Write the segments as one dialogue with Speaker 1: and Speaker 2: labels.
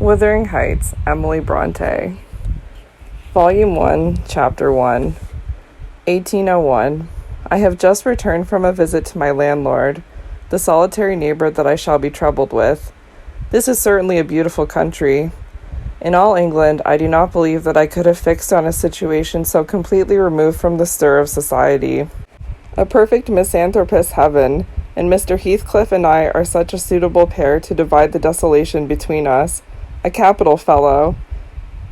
Speaker 1: Wuthering Heights, Emily Bronte. Volume 1, Chapter 1, 1801. I have just returned from a visit to my landlord, the solitary neighbor that I shall be troubled with. This is certainly a beautiful country. In all England, I do not believe that I could have fixed on a situation so completely removed from the stir of society. A perfect misanthropist's heaven, and Mr. Heathcliff and I are such a suitable pair to divide the desolation between us. A capital fellow.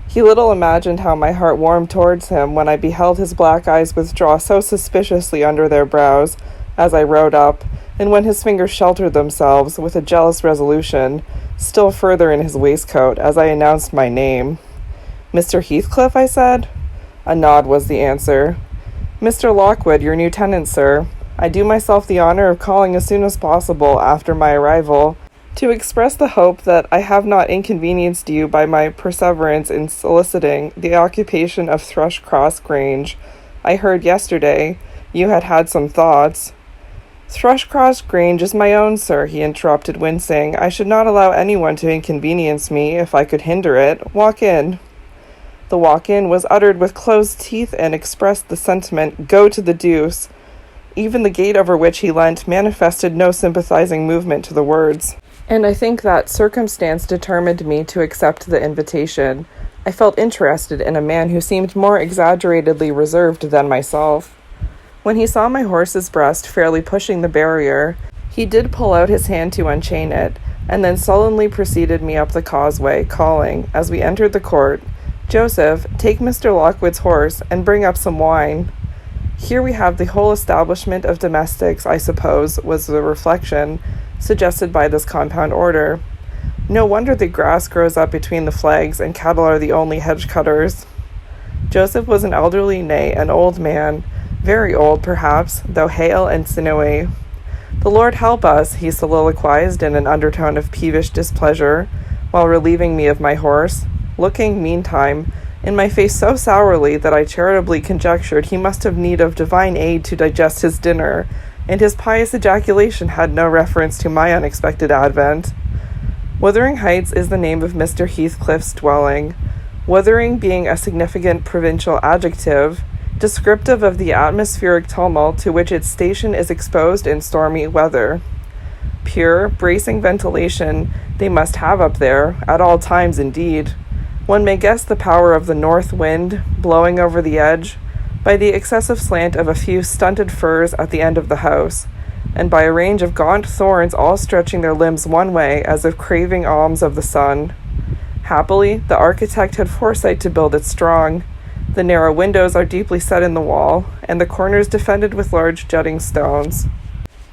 Speaker 1: He little imagined how my heart warmed towards him when I beheld his black eyes withdraw so suspiciously under their brows as I rode up, and when his fingers sheltered themselves, with a jealous resolution, still further in his waistcoat as I announced my name. "Mr. Heathcliff," I said. A nod was the answer. "Mr. Lockwood, your new tenant, sir. I do myself the honor of calling as soon as possible after my arrival, to express the hope that I have not inconvenienced you by my perseverance in soliciting the occupation of Thrushcross Grange. I heard yesterday you had had some thoughts." "Thrushcross Grange is my own, sir," he interrupted, wincing. "I should not allow anyone to inconvenience me, if I could hinder it. Walk in." The walk-in was uttered with closed teeth and expressed the sentiment, "Go to the deuce." Even the gate over which he leant manifested no sympathizing movement to the words, and I think that circumstance determined me to accept the invitation. I felt interested in a man who seemed more exaggeratedly reserved than myself. When he saw my horse's breast fairly pushing the barrier, he did pull out his hand to unchain it, and then sullenly preceded me up the causeway, calling, as we entered the court, "Joseph, take Mr. Lockwood's horse, and bring up some wine." "Here we have the whole establishment of domestics, I suppose," was the reflection suggested by this compound order. "No wonder the grass grows up between the flags, and cattle are the only hedge cutters." Joseph was an elderly, nay, an old man, very old, perhaps, though hale and sinewy. "The Lord help us," he soliloquized in an undertone of peevish displeasure, while relieving me of my horse, looking, meantime, in my face so sourly that I charitably conjectured he must have need of divine aid to digest his dinner, and his pious ejaculation had no reference to my unexpected advent. Wuthering Heights is the name of Mr. Heathcliff's dwelling, wuthering being a significant provincial adjective, descriptive of the atmospheric tumult to which its station is exposed in stormy weather. Pure, bracing ventilation they must have up there, at all times indeed. One may guess the power of the north wind, blowing over the edge, by the excessive slant of a few stunted firs at the end of the house, and by a range of gaunt thorns all stretching their limbs one way as if craving alms of the sun. Happily, the architect had foresight to build it strong. The narrow windows are deeply set in the wall, and the corners defended with large jutting stones.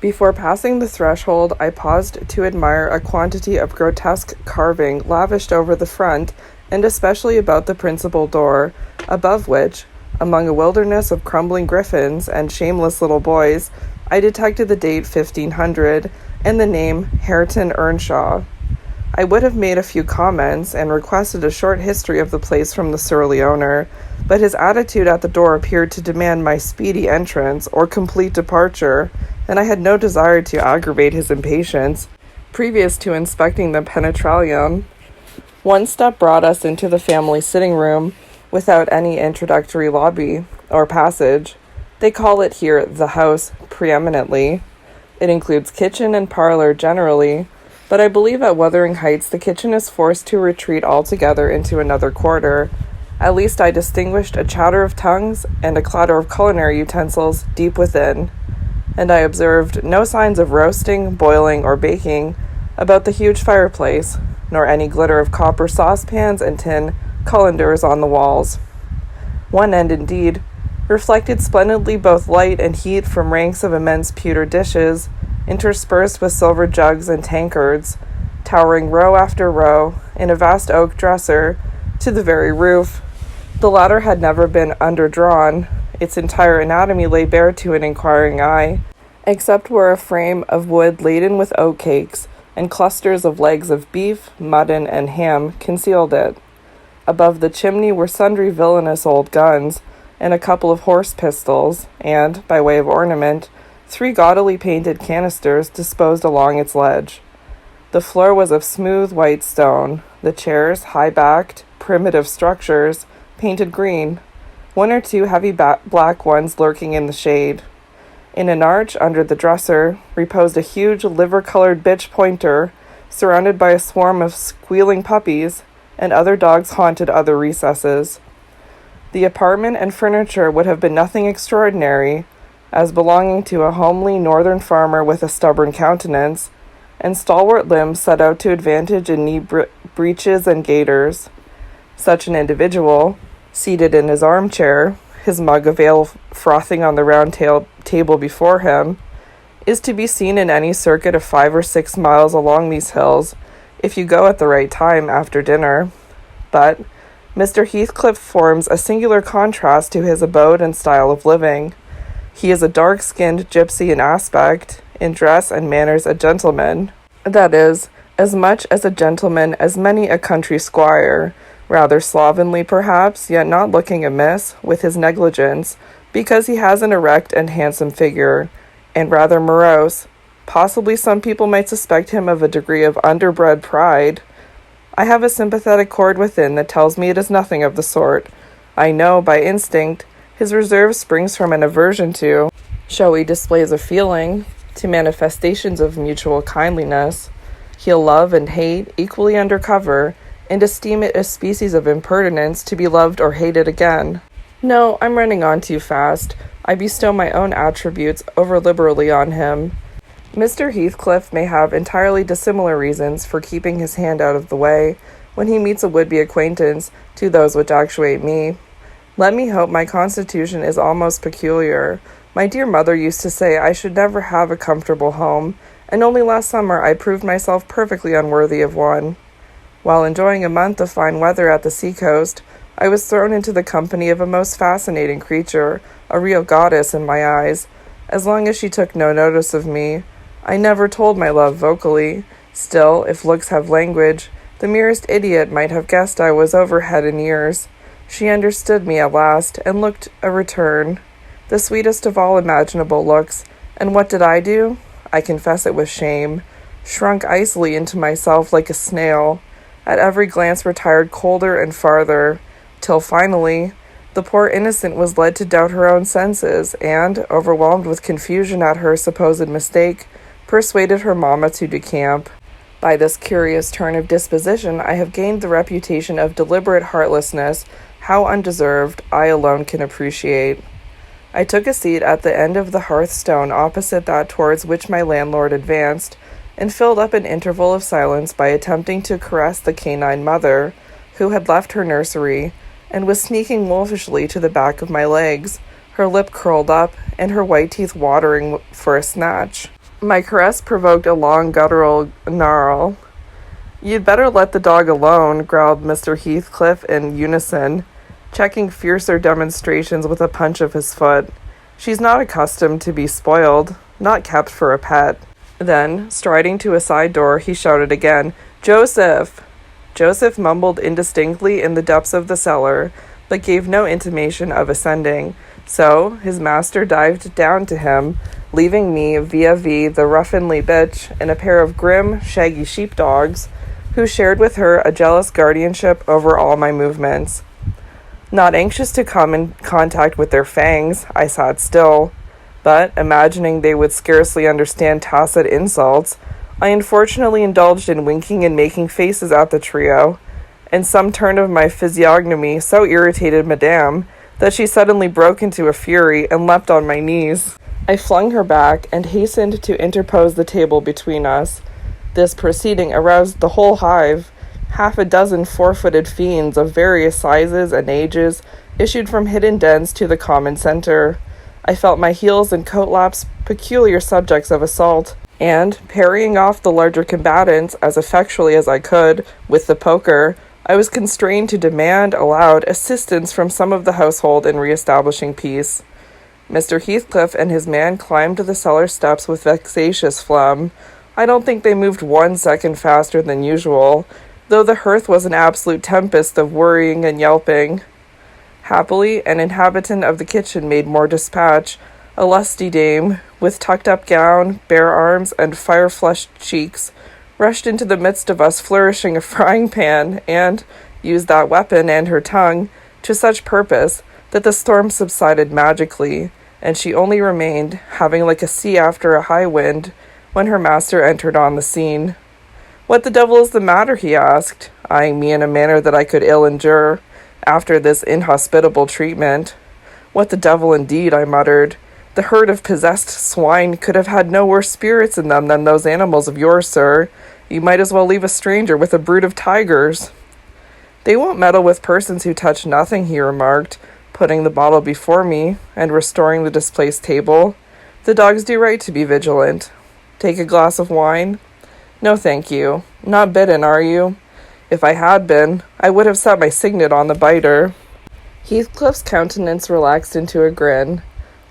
Speaker 1: Before passing the threshold, I paused to admire a quantity of grotesque carving lavished over the front, and especially about the principal door, above which, among a wilderness of crumbling griffins and shameless little boys, I detected the date 1500 and the name Hareton Earnshaw. I would have made a few comments and requested a short history of the place from the surly owner, but his attitude at the door appeared to demand my speedy entrance or complete departure, and I had no desire to aggravate his impatience previous to inspecting the penetralium. One step brought us into the family sitting room without any introductory lobby or passage. They call it here the house preeminently. It includes kitchen and parlor generally, but I believe at Wuthering Heights the kitchen is forced to retreat altogether into another quarter. At least I distinguished a chatter of tongues and a clatter of culinary utensils deep within, and I observed no signs of roasting, boiling, or baking about the huge fireplace, nor any glitter of copper saucepans and tin colanders on the walls. One end, indeed, reflected splendidly both light and heat from ranks of immense pewter dishes, interspersed with silver jugs and tankards, towering row after row, in a vast oak dresser, to the very roof. The latter had never been underdrawn. Its entire anatomy lay bare to an inquiring eye, except where a frame of wood laden with oat cakes and clusters of legs of beef, mutton, and ham concealed it. Above the chimney were sundry villainous old guns, and a couple of horse pistols, and, by way of ornament, 3 gaudily painted canisters disposed along its ledge. The floor was of smooth white stone, the chairs high-backed, primitive structures, painted green, one or two heavy black ones lurking in the shade. In an arch under the dresser reposed a huge liver-colored bitch pointer, surrounded by a swarm of squealing puppies, and other dogs haunted other recesses. The apartment and furniture would have been nothing extraordinary, as belonging to a homely northern farmer with a stubborn countenance, and stalwart limbs set out to advantage in knee breeches and gaiters. Such an individual, seated in his armchair, his mug of ale frothing on the round table before him, is to be seen in any circuit of 5 or 6 miles along these hills, if you go at the right time after dinner. But Mr. Heathcliff forms a singular contrast to his abode and style of living. He is a dark-skinned gypsy in aspect, in dress and manners a gentleman. That is, as much as a gentleman as many a country squire, rather slovenly perhaps, yet not looking amiss, with his negligence, because he has an erect and handsome figure, and rather morose. Possibly some people might suspect him of a degree of underbred pride. I have a sympathetic chord within that tells me it is nothing of the sort. I know, by instinct, his reserve springs from an aversion to showy displays of feeling, to manifestations of mutual kindliness. He'll love and hate equally under cover, and esteem it a species of impertinence to be loved or hated again. No, I'm running on too fast. I bestow my own attributes over-liberally on him. Mr. Heathcliff may have entirely dissimilar reasons for keeping his hand out of the way, when he meets a would-be acquaintance, to those which actuate me. Let me hope my constitution is almost peculiar. My dear mother used to say I should never have a comfortable home, and only last summer I proved myself perfectly unworthy of one. While enjoying a month of fine weather at the sea-coast, I was thrown into the company of a most fascinating creature, a real goddess in my eyes, as long as she took no notice of me. I never told my love vocally. Still, if looks have language, the merest idiot might have guessed I was over head and ears. She understood me at last, and looked a return, the sweetest of all imaginable looks, and what did I do? I confess it with shame, shrunk icily into myself like a snail, at every glance retired colder and farther, till finally the poor innocent was led to doubt her own senses, and, overwhelmed with confusion at her supposed mistake, persuaded her mamma to decamp. By this curious turn of disposition I have gained the reputation of deliberate heartlessness, how undeserved, I alone can appreciate. I took a seat at the end of the hearthstone opposite that towards which my landlord advanced, and filled up an interval of silence by attempting to caress the canine mother, who had left her nursery, and was sneaking wolfishly to the back of my legs, her lip curled up, and her white teeth watering for a snatch. My caress provoked a long guttural gnarl. "You'd better let the dog alone," growled Mr. Heathcliff in unison, checking fiercer demonstrations with a punch of his foot. "She's not accustomed to be spoiled, not kept for a pet." Then, striding to a side door, he shouted again, "Joseph!" Joseph mumbled indistinctly in the depths of the cellar, but gave no intimation of ascending, so his master dived down to him, leaving me vis-a-vis the ruffianly bitch and a pair of grim, shaggy sheepdogs, who shared with her a jealous guardianship over all my movements. Not anxious to come in contact with their fangs, I sat still, but, imagining they would scarcely understand tacit insults, I unfortunately indulged in winking and making faces at the trio, and some turn of my physiognomy so irritated Madame that she suddenly broke into a fury and leapt on my knees. I flung her back and hastened to interpose the table between us. This proceeding aroused the whole hive. 6 4-footed fiends of various sizes and ages issued from hidden dens to the common center. I felt my heels and coat laps peculiar subjects of assault, and, parrying off the larger combatants as effectually as I could with the poker, I was constrained to demand aloud assistance from some of the household in re-establishing peace. Mr. Heathcliff and his man climbed the cellar steps with vexatious phlegm. I don't think they moved 1 second faster than usual, though the hearth was an absolute tempest of worrying and yelping. Happily, an inhabitant of the kitchen made more dispatch, a lusty dame, with tucked-up gown, bare arms, and fire-flushed cheeks, rushed into the midst of us flourishing a frying pan, and used that weapon and her tongue to such purpose that the storm subsided magically, and she only remained, having like a sea after a high wind, when her master entered on the scene. "What the devil is the matter?" he asked, eyeing me in a manner that I could ill endure, after this inhospitable treatment. "What the devil indeed," I muttered. "The herd of possessed swine could have had no worse spirits in them than those animals of yours, sir. You might as well leave a stranger with a brood of tigers." "They won't meddle with persons who touch nothing," he remarked, putting the bottle before me and restoring the displaced table. "The dogs do right to be vigilant. Take a glass of wine?" "No, thank you. Not bitten, are you?" "If I had been, I would have set my signet on the biter." Heathcliff's countenance relaxed into a grin.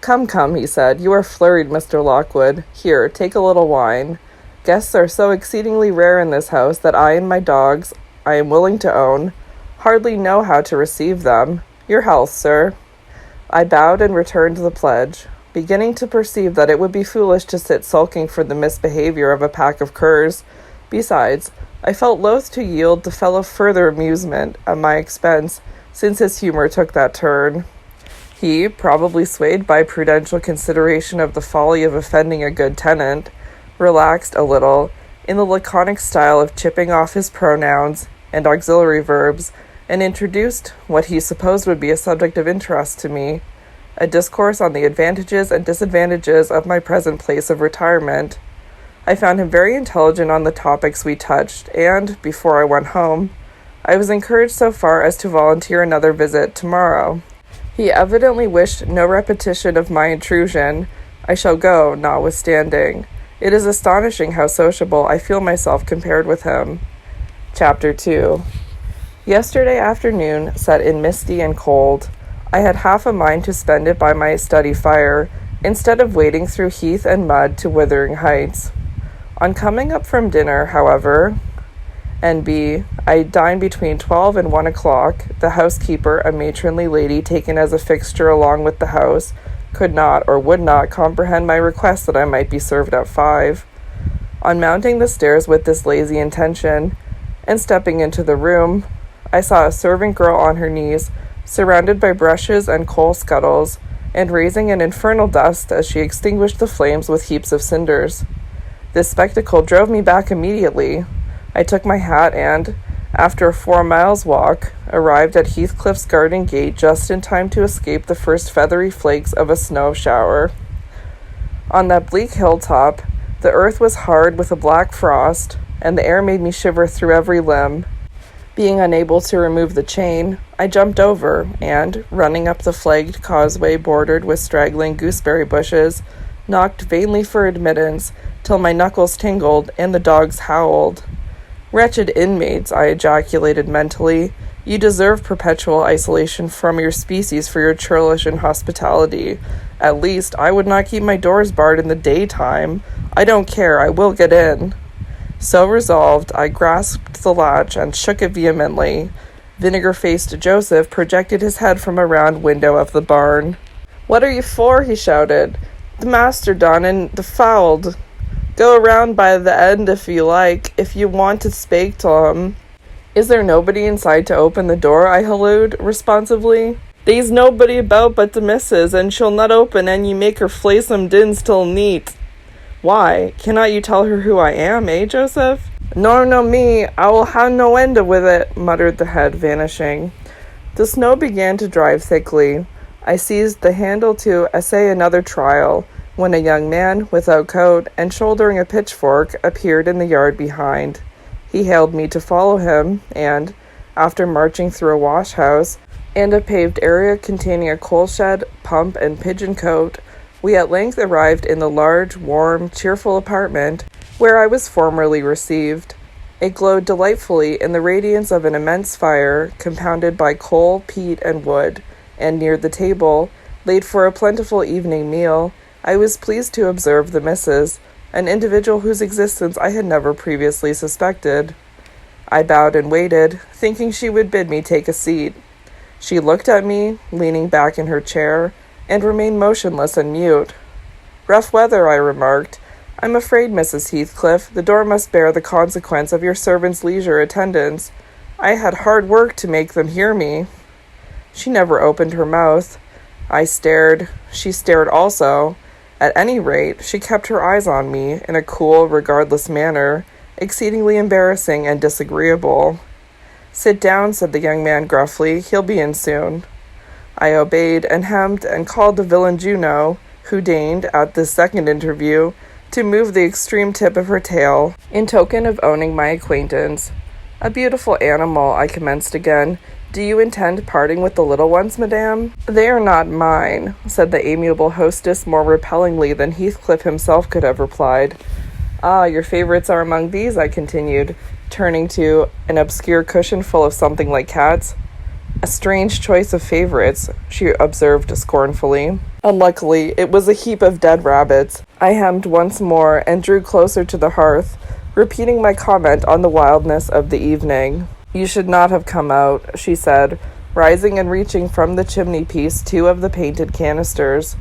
Speaker 1: "Come, come," he said, "you are flurried, Mr. Lockwood. Here, take a little wine. Guests are so exceedingly rare in this house that I and my dogs, I am willing to own, hardly know how to receive them. Your health, sir." I bowed and returned the pledge, beginning to perceive that it would be foolish to sit sulking for the misbehavior of a pack of curs. Besides, I felt loath to yield the fellow further amusement at my expense, since his humour took that turn. He, probably swayed by prudential consideration of the folly of offending a good tenant, relaxed a little, in the laconic style of chipping off his pronouns and auxiliary verbs, and introduced what he supposed would be a subject of interest to me, a discourse on the advantages and disadvantages of my present place of retirement. I found him very intelligent on the topics we touched, and, before I went home, I was encouraged so far as to volunteer another visit tomorrow. He evidently wished no repetition of my intrusion. I shall go, notwithstanding. It is astonishing how sociable I feel myself compared with him. Chapter 2. Yesterday afternoon set in misty and cold. I had half a mind to spend it by my study fire, instead of wading through heath and mud to Wuthering Heights. On coming up from dinner, however, N.B., I dined between 12 and 1 o'clock. The housekeeper, a matronly lady taken as a fixture along with the house, could not or would not comprehend my request that I might be served at 5. On mounting the stairs with this lazy intention, and stepping into the room, I saw a servant girl on her knees, surrounded by brushes and coal scuttles, and raising an infernal dust as she extinguished the flames with heaps of cinders. This spectacle drove me back immediately. I took my hat and, after a 4 miles walk, arrived at Heathcliff's garden gate just in time to escape the first feathery flakes of a snow shower. On that bleak hilltop, the earth was hard with a black frost, and the air made me shiver through every limb. Being unable to remove the chain, I jumped over, and, running up the flagged causeway bordered with straggling gooseberry bushes, knocked vainly for admittance till my knuckles tingled and the dogs howled. "Wretched inmates," I ejaculated mentally, "you deserve perpetual isolation from your species for your churlish inhospitality. At least, I would not keep my doors barred in the daytime. I don't care, I will get in." So resolved, I grasped the latch and shook it vehemently. Vinegar-faced Joseph projected his head from a round window of the barn. "What are you for?" he shouted. "The master done and defouled. Go around by the end if you like, if you want to spake to him." "Is there nobody inside to open the door?" I hallooed, responsively. "They's nobody about but the missus, and she'll not open an ye make her flay some dins till neat." "Why, cannot you tell her who I am, Joseph?" "Nor no me, I will ha no end with it," muttered the head, vanishing. The snow began to drive thickly. I seized the handle to essay another trial, when a young man, without coat, and shouldering a pitchfork, appeared in the yard behind. He hailed me to follow him, and, after marching through a wash-house, and a paved area containing a coal-shed, pump, and pigeon-cote, we at length arrived in the large, warm, cheerful apartment where I was formerly received. It glowed delightfully in the radiance of an immense fire, compounded by coal, peat, and wood, and near the table, laid for a plentiful evening meal, I was pleased to observe the missus, an individual whose existence I had never previously suspected. I bowed and waited, thinking she would bid me take a seat. She looked at me, leaning back in her chair, and remained motionless and mute. "Rough weather," I remarked, I'm afraid, Mrs. Heathcliff, the door must bear the consequence of your servant's leisure attendance. I had hard work to make them hear me. She never opened her mouth. I stared. She stared also. At any rate, she kept her eyes on me in a cool, regardless manner, exceedingly embarrassing and disagreeable. "Sit down," said the young man gruffly. "He'll be in soon." I obeyed and hemmed and called the villain Juno, who deigned, at this second interview, to move the extreme tip of her tail, in token of owning my acquaintance. "A beautiful animal," I commenced again. "Do you intend parting with the little ones, madame?" "They are not mine," said the amiable hostess more repellingly than Heathcliff himself could have replied. "Ah, your favorites are among these," I continued, turning to an obscure cushion full of something like cats. "A strange choice of favorites," she observed scornfully. Unluckily, it was a heap of dead rabbits. I hemmed once more and drew closer to the hearth, repeating my comment on the wildness of the evening. "You should not have come out," she said, rising and reaching from the chimney-piece 2 of the painted canisters.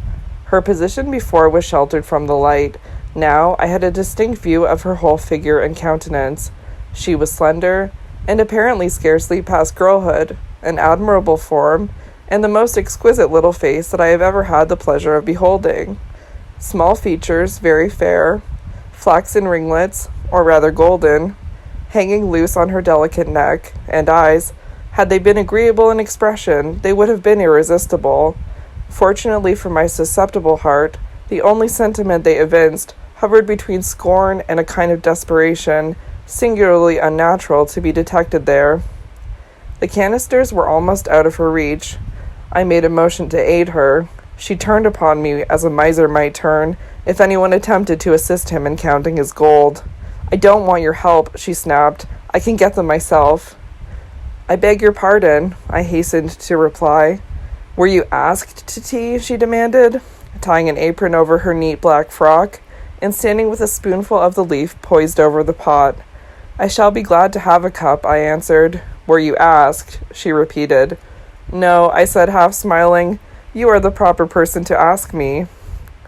Speaker 1: Her position before was sheltered from the light. Now I had a distinct view of her whole figure and countenance. She was slender, and apparently scarcely past girlhood, an admirable form, and the most exquisite little face that I have ever had the pleasure of beholding. Small features, very fair, flaxen ringlets, or rather golden, hanging loose on her delicate neck, and eyes, had they been agreeable in expression, they would have been irresistible. Fortunately for my susceptible heart, the only sentiment they evinced hovered between scorn and a kind of desperation, singularly unnatural to be detected there. The canisters were almost out of her reach. I made a motion to aid her. She turned upon me as a miser might turn if anyone attempted to assist him in counting his gold. "I don't want your help," she snapped. "I can get them myself." "I beg your pardon," I hastened to reply. "Were you asked to tea?" she demanded, tying an apron over her neat black frock, and standing with a spoonful of the leaf poised over the pot. "I shall be glad to have a cup," I answered. "Were you asked?" she repeated. "No," I said, half smiling. "You are the proper person to ask me."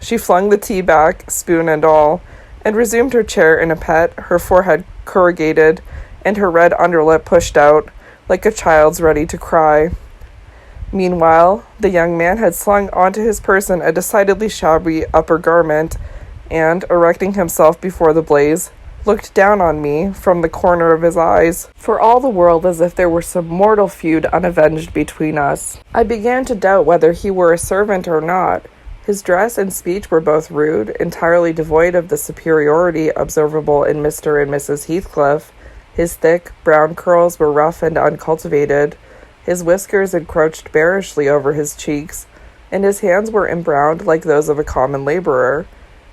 Speaker 1: She flung the tea back, spoon and all, and resumed her chair in a pet, her forehead corrugated, and her red underlip pushed out, like a child's ready to cry. Meanwhile, the young man had slung onto his person a decidedly shabby upper garment, and, erecting himself before the blaze, looked down on me from the corner of his eyes, for all the world as if there were some mortal feud unavenged between us. I began to doubt whether he were a servant or not. His dress and speech were both rude, entirely devoid of the superiority observable in Mr. and Mrs. Heathcliff. His thick, brown curls were rough and uncultivated. His whiskers encroached bearishly over his cheeks, and his hands were embrowned like those of a common laborer.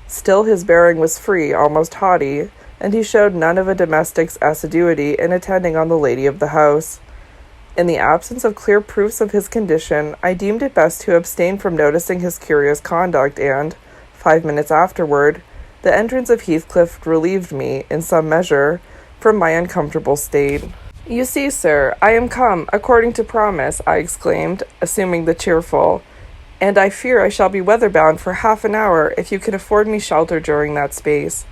Speaker 1: Still his bearing was free, almost haughty, and he showed none of a domestic's assiduity in attending on the lady of the house. In the absence of clear proofs of his condition, I deemed it best to abstain from noticing his curious conduct, and, 5 minutes afterward, the entrance of Heathcliff relieved me, in some measure, from my uncomfortable state. "You see, sir, I am come, according to promise," I exclaimed, assuming the cheerful, "and I fear I shall be weather-bound for half an hour if you can afford me shelter during that space."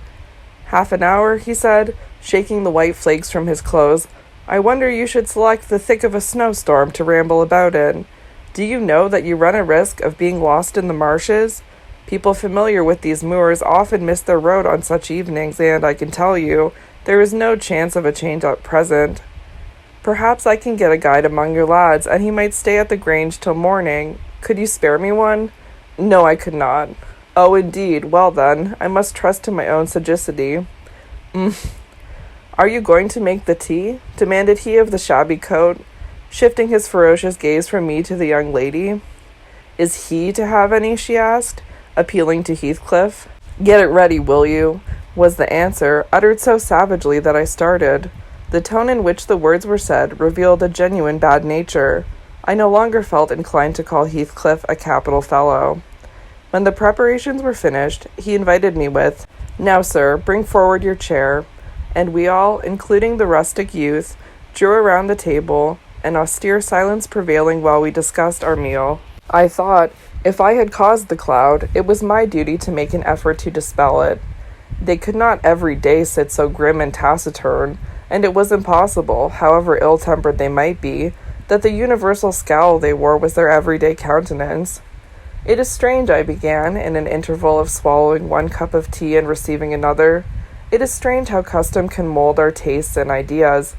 Speaker 1: "Half an hour," he said, shaking the white flakes from his clothes. "I wonder you should select the thick of a snowstorm to ramble about in. Do you know that you run a risk of being lost in the marshes? People familiar with these moors often miss their road on such evenings, and, I can tell you, there is no chance of a change at present. Perhaps I can get a guide among your lads, and he might stay at the Grange till morning. Could you spare me one?" "No, I could not." "Oh, indeed. Well, then, I must trust to my own sagacity." "Are you going to make the tea?" demanded he of the shabby coat, shifting his ferocious gaze from me to the young lady. "Is he to have any?" she asked, appealing to Heathcliff. "Get it ready, will you?" was the answer, uttered so savagely that I started. The tone in which the words were said revealed a genuine bad nature. I no longer felt inclined to call Heathcliff a capital fellow. When the preparations were finished, he invited me with, "Now, sir, bring forward your chair," and we all, including the rustic youth, drew around the table, an austere silence prevailing while we discussed our meal. I thought, if I had caused the cloud, it was my duty to make an effort to dispel it. They could not every day sit so grim and taciturn, and it was impossible, however ill-tempered they might be, that the universal scowl they wore was their everyday countenance. "It is strange," I began, in an interval of swallowing one cup of tea and receiving another. "It is strange how custom can mold our tastes and ideas.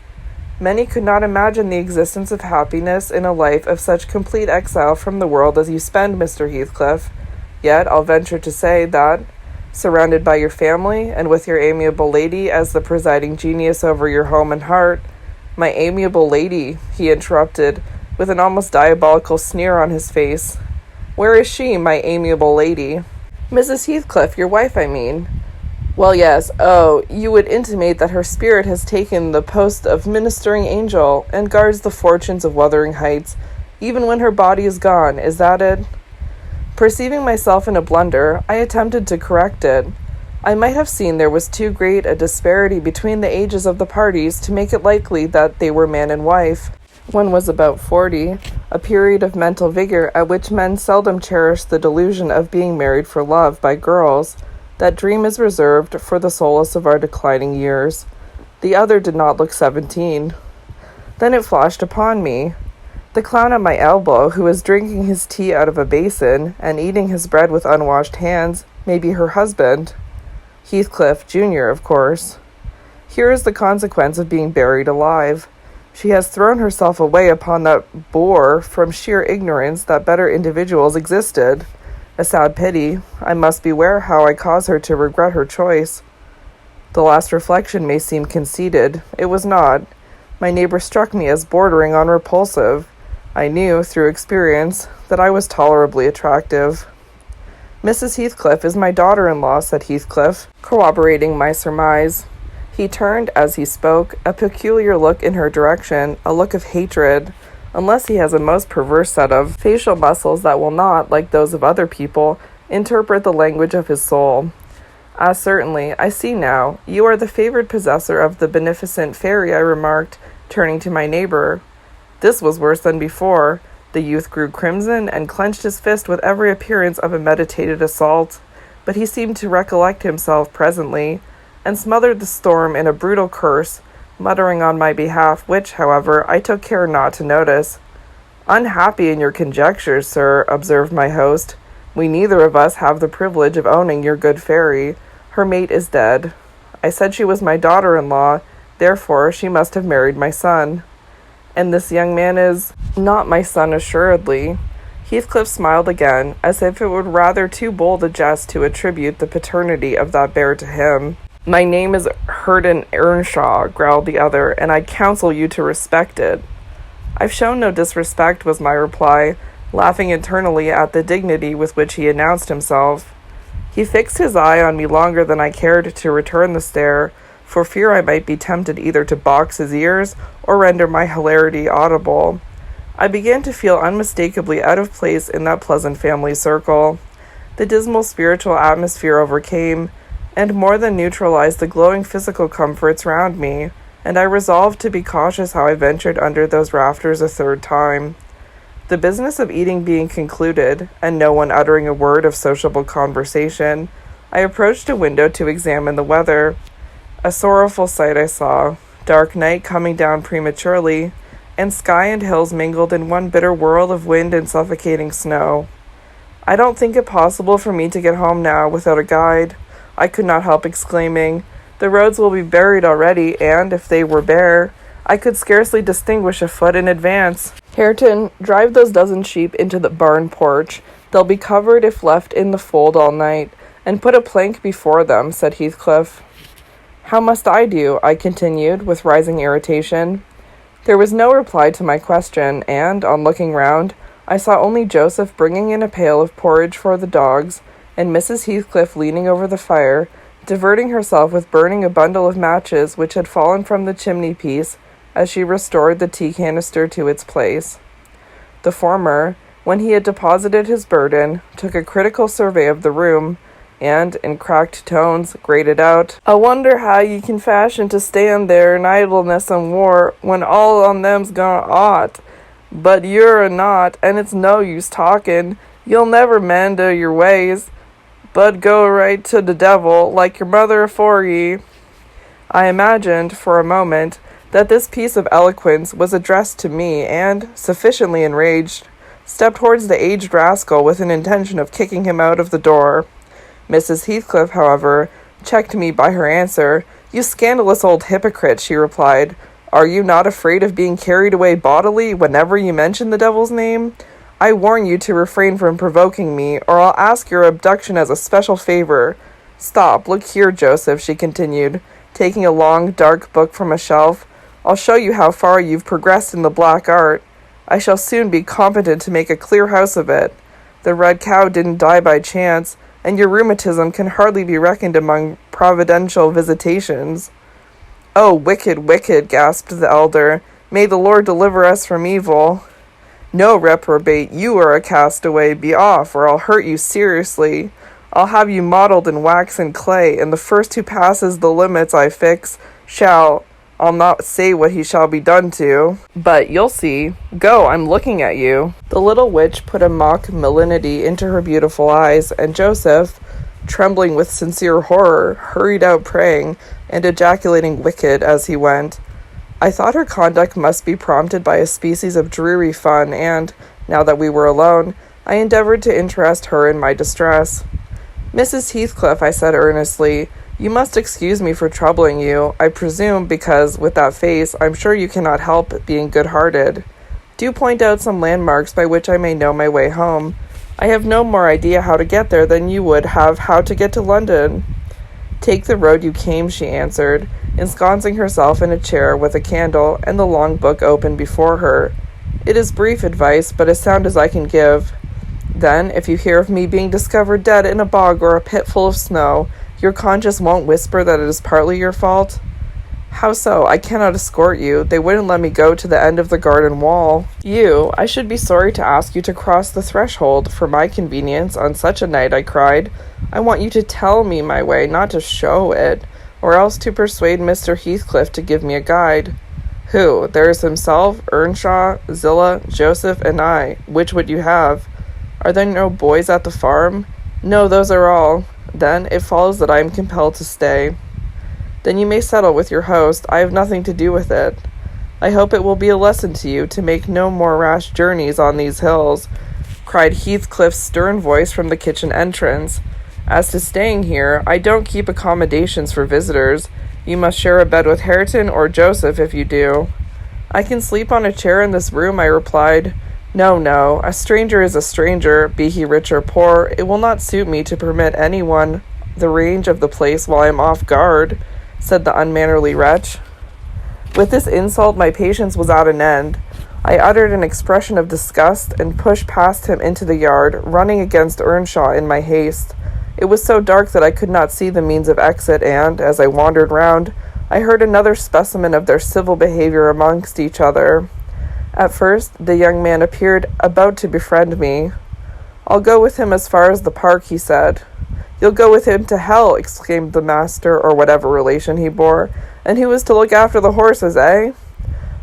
Speaker 1: Many could not imagine the existence of happiness in a life of such complete exile from the world as you spend, Mr. Heathcliff. Yet I'll venture to say that, surrounded by your family, and with your amiable lady as the presiding genius over your home and heart—" "My amiable lady," he interrupted, with an almost diabolical sneer on his face. "Where is she, my amiable lady?" "Mrs. Heathcliff, your wife, I mean." "Well, yes. Oh, you would intimate that her spirit has taken the post of ministering angel, and guards the fortunes of Wuthering Heights, even when her body is gone. Is that it?" Perceiving myself in a blunder, I attempted to correct it. I might have seen there was too great a disparity between the ages of the parties to make it likely that they were man and wife. One was about 40, a period of mental vigor at which men seldom cherish the delusion of being married for love by girls. That dream is reserved for the solace of our declining years. The other did not look 17. Then it flashed upon me. The clown at my elbow, who was drinking his tea out of a basin and eating his bread with unwashed hands, may be her husband. Heathcliff, Jr., of course. Here is the consequence of being buried alive. She has thrown herself away upon that boor from sheer ignorance that better individuals existed. A sad pity. I must beware how I cause her to regret her choice. The last reflection may seem conceited. It was not. My neighbor struck me as bordering on repulsive. I knew, through experience, that I was tolerably attractive. "Mrs. Heathcliff is my daughter-in-law," said Heathcliff, corroborating my surmise. He turned, as he spoke, a peculiar look in her direction, a look of hatred, unless he has a most perverse set of facial muscles that will not, like those of other people, interpret the language of his soul. "Ah, certainly, I see now. You are the favored possessor of the beneficent fairy," I remarked, turning to my neighbor. This was worse than before. The youth grew crimson and clenched his fist with every appearance of a meditated assault, but he seemed to recollect himself presently, and smothered the storm in a brutal curse, muttering on my behalf, which, however, I took care not to notice. "Unhappy in your conjectures, sir," observed my host. "We neither of us have the privilege of owning your good fairy. Her mate is dead. I said she was my daughter-in-law, therefore she must have married my son." "And this young man is—" "Not my son, assuredly." Heathcliff smiled again, as if it were rather too bold a jest to attribute the paternity of that bear to him. "My name is Herden Earnshaw," growled the other, "and I counsel you to respect it." "I've shown no disrespect," was my reply, laughing internally at the dignity with which he announced himself. He fixed his eye on me longer than I cared to return the stare, for fear I might be tempted either to box his ears or render my hilarity audible. I began to feel unmistakably out of place in that pleasant family circle. The dismal spiritual atmosphere overcame, and more than neutralized the glowing physical comforts round me, and I resolved to be cautious how I ventured under those rafters a third time. The business of eating being concluded, and no one uttering a word of sociable conversation, I approached a window to examine the weather. A sorrowful sight I saw, dark night coming down prematurely, and sky and hills mingled in one bitter whirl of wind and suffocating snow. "I don't think it possible for me to get home now without a guide," I could not help exclaiming. "The roads will be buried already, and, if they were bare, I could scarcely distinguish a foot in advance." "Hareton, drive those dozen sheep into the barn porch. They'll be covered if left in the fold all night, and put a plank before them," said Heathcliff. "How must I do?" I continued, with rising irritation. There was no reply to my question, and, on looking round, I saw only Joseph bringing in a pail of porridge for the dogs, and Mrs. Heathcliff leaning over the fire, diverting herself with burning a bundle of matches which had fallen from the chimney-piece as she restored the tea canister to its place. The former, when he had deposited his burden, took a critical survey of the room, and, in cracked tones, grated out, "I wonder how ye can fashion to stand there in idleness and war, when all on them's gone ought. But you're a not, and it's no use talking. You'll never mend o' your ways. Bud go right to the devil, like your mother afore ye. I imagined, for a moment, that this piece of eloquence was addressed to me, and, sufficiently enraged, stepped towards the aged rascal with an intention of kicking him out of the door. Mrs. Heathcliff, however, checked me by her answer. You scandalous old hypocrite, she replied. Are you not afraid of being carried away bodily whenever you mention the devil's name? I warn you to refrain from provoking me, or I'll ask your abduction as a special favor. Stop, look here, Joseph, she continued, taking a long, dark book from a shelf. I'll show you how far you've progressed in the black art. I shall soon be competent to make a clear house of it. The red cow didn't die by chance, and your rheumatism can hardly be reckoned among providential visitations. Oh, wicked, wicked, gasped the elder. May the Lord deliver us from evil. No, reprobate, you are a castaway. Be off, or I'll hurt you seriously. I'll have you modelled in wax and clay, and the first who passes the limits I fix I'll not say what he shall be done to, but you'll see. Go, I'm looking at you. The little witch put a mock malignity into her beautiful eyes, and Joseph, trembling with sincere horror, hurried out praying and ejaculating wicked as he went. I thought her conduct must be prompted by a species of dreary fun, and, now that we were alone, I endeavoured to interest her in my distress. Mrs. Heathcliff, I said earnestly, you must excuse me for troubling you, I presume because, with that face, I'm sure you cannot help being good-hearted. Do point out some landmarks by which I may know my way home. I have no more idea how to get there than you would have how to get to London. Take the road you came, she answered, ensconcing herself in a chair with a candle and the long book open before her. It is brief advice, but as sound as I can give. Then, if you hear of me being discovered dead in a bog or a pit full of snow, your conscience won't whisper that it is partly your fault? How so? I cannot escort you. They wouldn't let me go to the end of the garden wall. I should be sorry to ask you to cross the threshold for my convenience on such a night, I cried. I want you to tell me my way, not to show it, or else to persuade Mr. Heathcliff to give me a guide. Who? There is himself, Earnshaw, Zillah, Joseph, and I. Which would you have? Are there no boys at the farm? No, those are all. Then it follows that I am compelled to stay. Then you may settle with your host. I have nothing to do with it. I hope it will be a lesson to you to make no more rash journeys on these hills, cried Heathcliff's stern voice from the kitchen entrance. As to staying here, I don't keep accommodations for visitors. You must share a bed with Hareton or Joseph if you do. I can sleep on a chair in this room, I replied. No, a stranger is a stranger, be he rich or poor. It will not suit me to permit anyone the range of the place while I am off guard, said the unmannerly wretch. With this insult my patience was at an end. I uttered an expression of disgust and pushed past him into the yard, running against Earnshaw in my haste. It was so dark that I could not see the means of exit, and, as I wandered round, I heard another specimen of their civil behaviour amongst each other. At first, the young man appeared about to befriend me. I'll go with him as far as the park, he said. You'll go with him to hell, exclaimed the master, or whatever relation he bore. And who is to look after the horses, eh?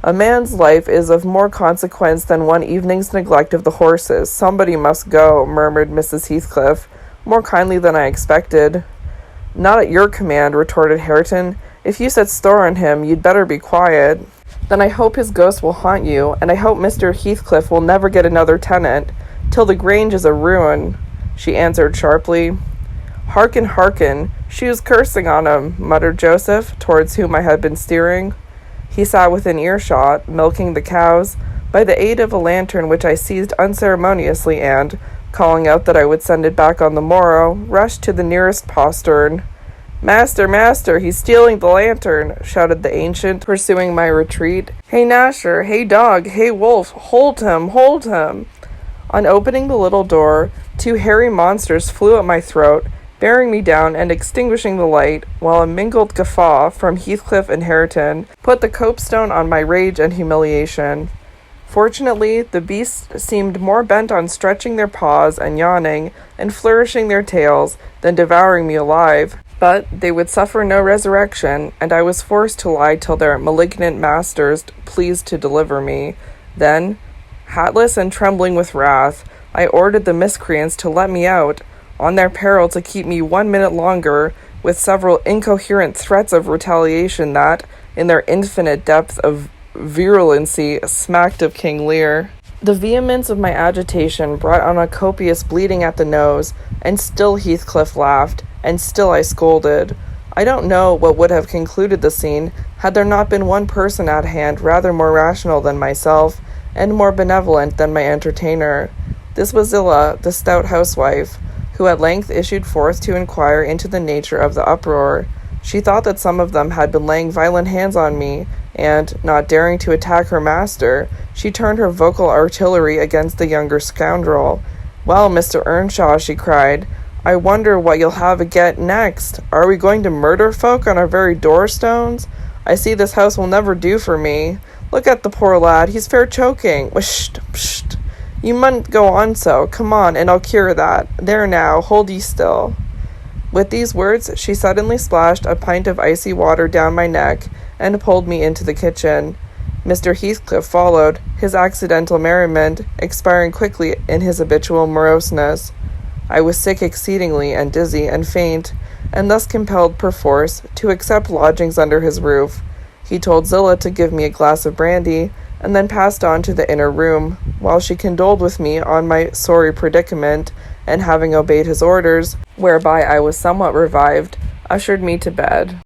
Speaker 1: A man's life is of more consequence than one evening's neglect of the horses. Somebody must go, murmured Mrs. Heathcliff, more kindly than I expected. Not at your command, retorted Hareton. If you set store on him, you'd better be quiet. Then I hope his ghost will haunt you, and I hope Mr. Heathcliff will never get another tenant, till the Grange is a ruin, she answered sharply. Hearken, she was cursing on him, muttered Joseph, towards whom I had been steering. He sat within earshot, milking the cows, by the aid of a lantern which I seized unceremoniously and, calling out that I would send it back on the morrow, rushed to the nearest postern. Master, he's stealing the lantern, shouted the ancient, pursuing my retreat. Hey, Nasher, hey, dog, hey, wolf, hold him. On opening the little door, two hairy monsters flew at my throat, bearing me down and extinguishing the light, while a mingled guffaw from Heathcliff and Hareton put the copestone on my rage and humiliation. Fortunately, the beasts seemed more bent on stretching their paws and yawning and flourishing their tails than devouring me alive. But they would suffer no resurrection, and I was forced to lie till their malignant masters pleased to deliver me. Then, hatless and trembling with wrath, I ordered the miscreants to let me out, on their peril to keep me 1 minute longer, with several incoherent threats of retaliation that, in their infinite depth of virulency, smacked of King Lear. The vehemence of my agitation brought on a copious bleeding at the nose, and still Heathcliff laughed, and still I scolded. I don't know what would have concluded the scene had there not been one person at hand rather more rational than myself, and more benevolent than my entertainer. This was Zillah, the stout housewife, who at length issued forth to inquire into the nature of the uproar. She thought that some of them had been laying violent hands on me, and, not daring to attack her master, she turned her vocal artillery against the younger scoundrel. "Well, Mr. Earnshaw," she cried, "I wonder what you'll have aget next. Are we going to murder folk on our very door-stones? I see this house will never do for me. Look at the poor lad, he's fair choking. Whisht, psht. You mustn't go on so. Come on, and I'll cure that. There now, hold ye still." With these words, she suddenly splashed a pint of icy water down my neck, and pulled me into the kitchen. Mr. Heathcliff followed, his accidental merriment expiring quickly in his habitual moroseness. I was sick exceedingly, and dizzy, and faint, and thus compelled, perforce, to accept lodgings under his roof. He told Zillah to give me a glass of brandy, and then passed on to the inner room, while she condoled with me on my sorry predicament, and having obeyed his orders, whereby I was somewhat revived, ushered me to bed.